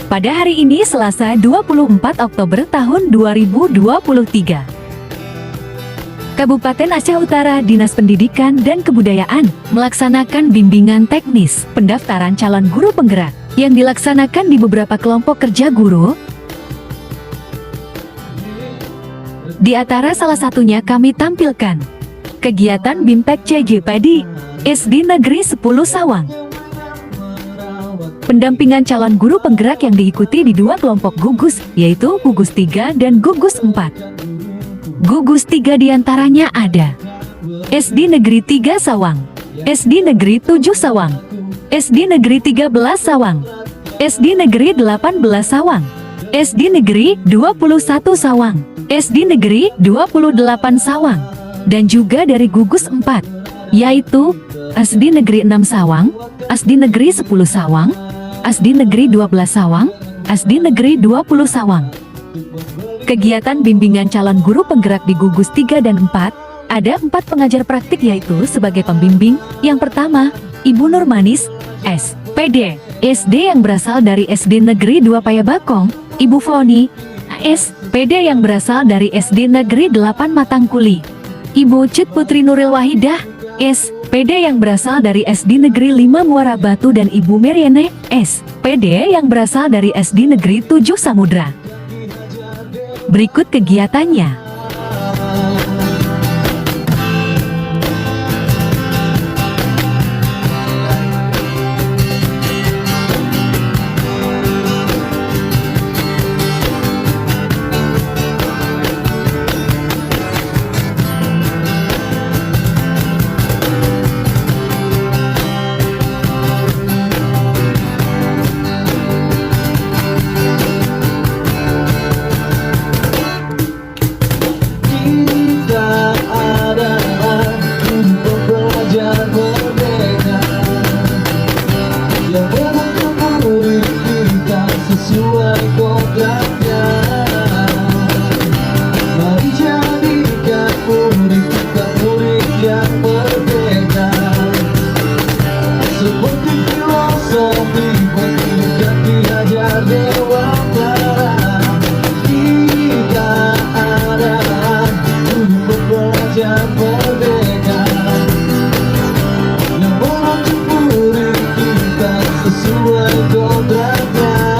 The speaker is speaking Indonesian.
Pada hari ini Selasa 24 Oktober tahun 2023. Kabupaten Aceh Utara Dinas Pendidikan dan Kebudayaan melaksanakan bimbingan teknis pendaftaran calon guru penggerak yang dilaksanakan di beberapa kelompok kerja guru. Di antara salah satunya kami tampilkan kegiatan BIMTEK CGP di SD Negeri 10 Sawang. Pendampingan calon guru penggerak yang diikuti di dua kelompok gugus, yaitu gugus 3 dan gugus 4. Gugus 3 diantaranya ada SD Negeri 3 Sawang, SD Negeri 7 Sawang, SD Negeri 13 Sawang, SD Negeri 18 Sawang, SD Negeri 21 Sawang, SD Negeri 28 Sawang, dan juga dari gugus 4, yaitu SD Negeri 6 Sawang, SD Negeri 10 Sawang, SD Negeri 12 Sawang, SD Negeri 20 Sawang. Kegiatan bimbingan calon guru penggerak di gugus 3 dan 4, ada 4 pengajar praktik yaitu sebagai pembimbing. Yang pertama, Ibu Nurmanis, SPD, SD yang berasal dari SD Negeri 2 Payabakong, Ibu Foni, SPD yang berasal dari SD Negeri 8 Matangkuli, Ibu Cut Putri Nuril Wahidah, SPD yang berasal dari SD Negeri 5 Muara Batu, dan Ibu Meriene, SPD yang berasal dari SD Negeri 7 Samudra. Berikut kegiatannya. Sesuai kodratnya, mari jadikan murid kita murid yang berbeda. Seperti filosofi pendidikan diajar dewasa, kita adalah guru pembelajar merdeka yang menuntut murid kita sesuai kodratnya.